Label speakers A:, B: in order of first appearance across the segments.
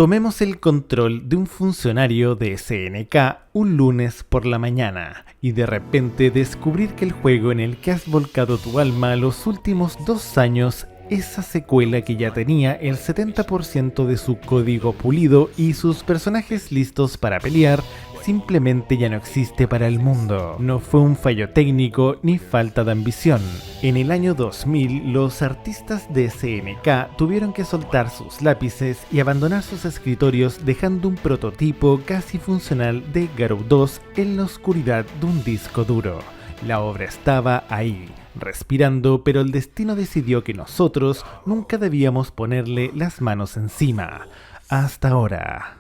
A: Tomemos el control de un funcionario de SNK un lunes por la mañana y de repente descubrir que el juego en el que has volcado tu alma los últimos 2 años, esa secuela que ya tenía el 70% de su código pulido y sus personajes listos para pelear, simplemente ya no existe para el mundo. No fue un fallo técnico ni falta de ambición. En el año 2000, los artistas de SNK tuvieron que soltar sus lápices y abandonar sus escritorios, dejando un prototipo casi funcional de Garou 2 en la oscuridad de un disco duro. La obra estaba ahí, respirando, pero el destino decidió que nosotros nunca debíamos ponerle las manos encima. Hasta ahora.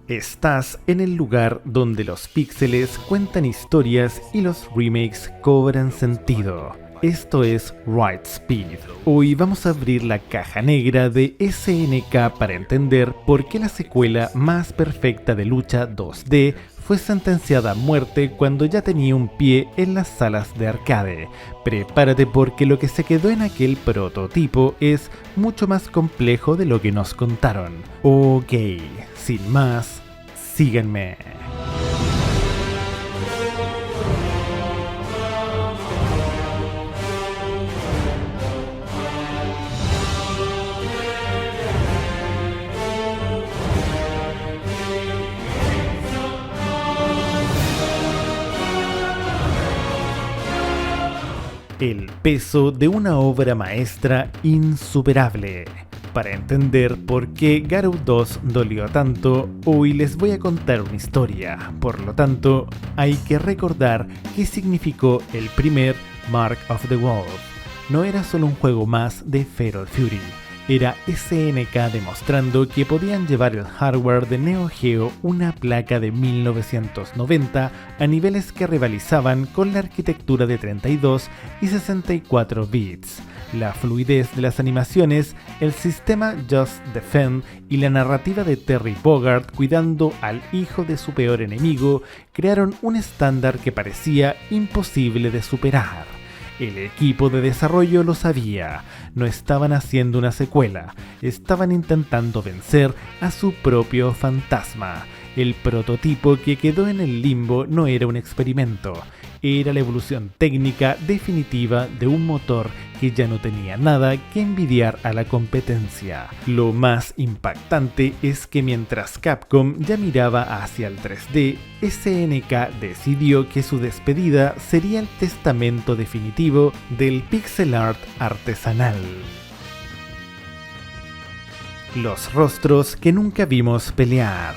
A: Estás en el lugar donde los píxeles cuentan historias y los remakes cobran sentido. Esto es Right Speed. Hoy vamos a abrir la caja negra de SNK para entender por qué la secuela más perfecta de lucha 2D fue sentenciada a muerte cuando ya tenía un pie en las salas de arcade. Prepárate porque lo que se quedó en aquel prototipo es mucho más complejo de lo que nos contaron. Ok, sin más, síganme. El peso de una obra maestra insuperable. Para entender por qué Garou 2 dolió tanto, hoy les voy a contar una historia. Por lo tanto, hay que recordar qué significó el primer Mark of the Wolf. No era solo un juego más de Fatal Fury. Era SNK demostrando que podían llevar el hardware de Neo Geo, una placa de 1990, a niveles que rivalizaban con la arquitectura de 32 y 64 bits. La fluidez de las animaciones, el sistema Just Defend y la narrativa de Terry Bogard cuidando al hijo de su peor enemigo crearon un estándar que parecía imposible de superar. El equipo de desarrollo lo sabía, no estaban haciendo una secuela, estaban intentando vencer a su propio fantasma. El prototipo que quedó en el limbo no era un experimento, era la evolución técnica definitiva de un motor que ya no tenía nada que envidiar a la competencia. Lo más impactante es que mientras Capcom ya miraba hacia el 3D, SNK decidió que su despedida sería el testamento definitivo del pixel art artesanal. Los rostros que nunca vimos pelear.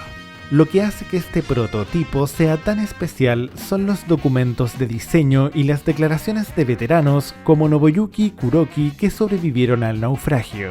A: Lo que hace que este prototipo sea tan especial son los documentos de diseño y las declaraciones de veteranos como Nobuyuki Kuroki que sobrevivieron al naufragio.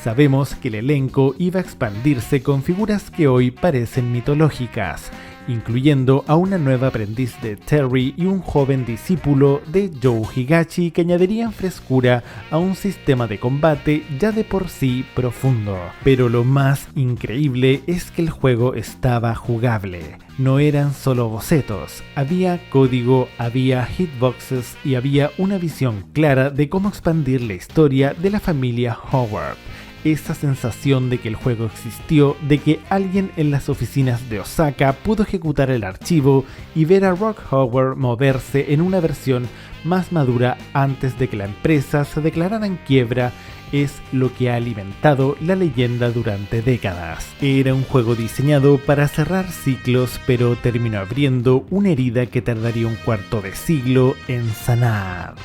A: Sabemos que el elenco iba a expandirse con figuras que hoy parecen mitológicas, incluyendo a una nueva aprendiz de Terry y un joven discípulo de Joe Higashi que añadirían frescura a un sistema de combate ya de por sí profundo. Pero lo más increíble es que el juego estaba jugable. No eran solo bocetos, había código, había hitboxes y había una visión clara de cómo expandir la historia de la familia Howard. Esa sensación de que el juego existió, de que alguien en las oficinas de Osaka pudo ejecutar el archivo y ver a Rock Howard moverse en una versión más madura antes de que la empresa se declarara en quiebra, es lo que ha alimentado la leyenda durante décadas. Era un juego diseñado para cerrar ciclos, pero terminó abriendo una herida que tardaría un cuarto de siglo en sanar.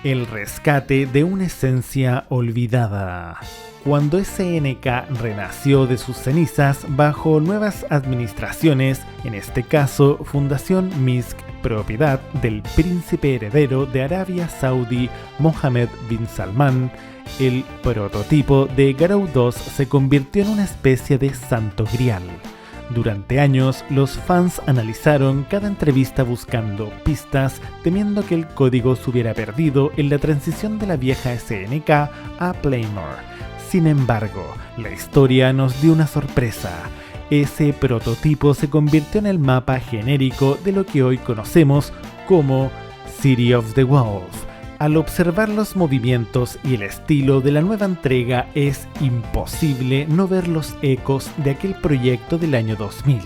A: El rescate de una esencia olvidada. Cuando SNK renació de sus cenizas bajo nuevas administraciones, en este caso Fundación MISC, propiedad del príncipe heredero de Arabia Saudí Mohammed bin Salman, el prototipo de Garou 2 se convirtió en una especie de santo grial. Durante años, los fans analizaron cada entrevista buscando pistas, temiendo que el código se hubiera perdido en la transición de la vieja SNK a Playmore. Sin embargo, la historia nos dio una sorpresa. Ese prototipo se convirtió en el mapa genérico de lo que hoy conocemos como City of the Wolf, Al observar los movimientos y el estilo de la nueva entrega es imposible no ver los ecos de aquel proyecto del año 2000.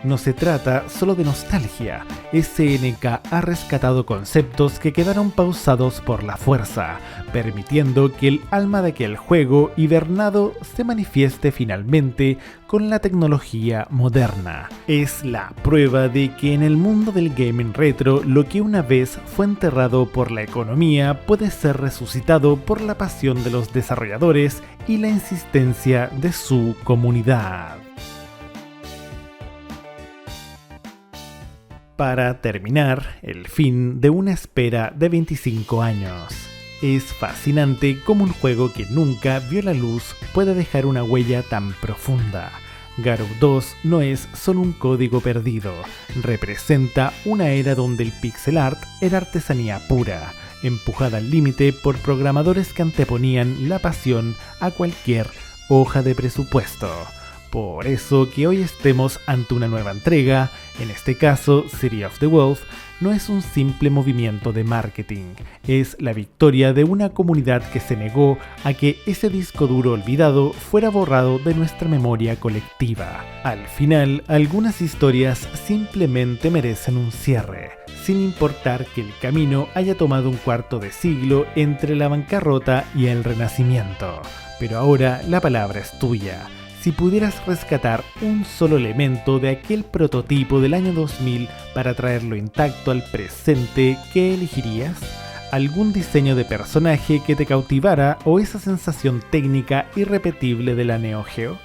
A: No se trata solo de nostalgia, SNK ha rescatado conceptos que quedaron pausados por la fuerza, permitiendo que el alma de aquel juego hibernado se manifieste finalmente con la tecnología moderna. Es la prueba de que en el mundo del gaming retro lo que una vez fue enterrado por la economía puede ser resucitado por la pasión de los desarrolladores y la insistencia de su comunidad. Para terminar, el fin de una espera de 25 años. Es fascinante cómo un juego que nunca vio la luz puede dejar una huella tan profunda. Garou 2 no es solo un código perdido, representa una era donde el pixel art era artesanía pura, empujada al límite por programadores que anteponían la pasión a cualquier hoja de presupuesto. Por eso que hoy estemos ante una nueva entrega, en este caso City of the Wolf, no es un simple movimiento de marketing, es la victoria de una comunidad que se negó a que ese disco duro olvidado fuera borrado de nuestra memoria colectiva. Al final, algunas historias simplemente merecen un cierre, sin importar que el camino haya tomado un cuarto de siglo entre la bancarrota y el renacimiento. Pero ahora la palabra es tuya. Si pudieras rescatar un solo elemento de aquel prototipo del año 2000 para traerlo intacto al presente, ¿qué elegirías? ¿Algún diseño de personaje que te cautivara o esa sensación técnica irrepetible de la Neo Geo?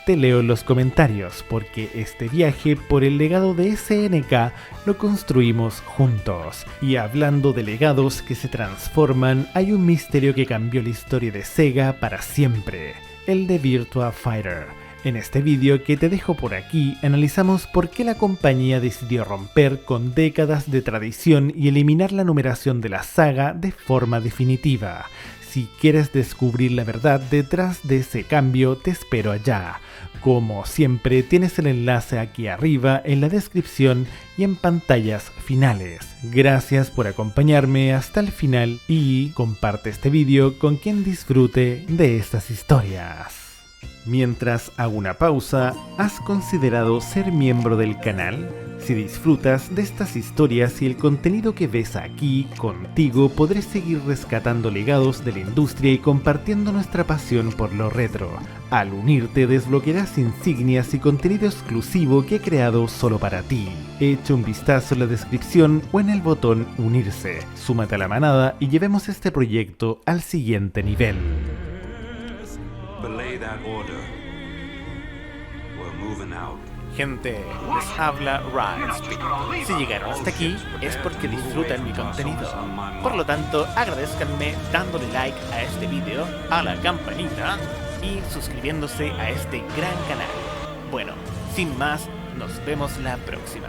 A: Te leo en los comentarios porque este viaje por el legado de SNK lo construimos juntos. Y hablando de legados que se transforman, hay un misterio que cambió la historia de Sega para siempre. El de Virtua Fighter. En este vídeo que te dejo por aquí, analizamos por qué la compañía decidió romper con décadas de tradición y eliminar la numeración de la saga de forma definitiva. Si quieres descubrir la verdad detrás de ese cambio, te espero allá. Como siempre, tienes el enlace aquí arriba en la descripción y en pantallas finales. Gracias por acompañarme hasta el final y comparte este vídeo con quien disfrute de estas historias. Mientras hago una pausa, ¿has considerado ser miembro del canal? Si disfrutas de estas historias y el contenido que ves aquí, contigo podré seguir rescatando legados de la industria y compartiendo nuestra pasión por lo retro. Al unirte desbloquearás insignias y contenido exclusivo que he creado solo para ti. Echa un vistazo en la descripción o en el botón unirse. Súmate a la manada y llevemos este proyecto al siguiente nivel. Gente, les habla Ryan. Si llegaron hasta aquí es porque disfrutan mi contenido. Por lo tanto, agradezcanme dándole like a este video, a la campanita y suscribiéndose a este gran canal. Bueno, sin más, nos vemos la próxima.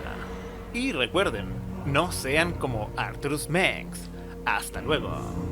A: Y recuerden, no sean como Arturus Mengs. Hasta luego.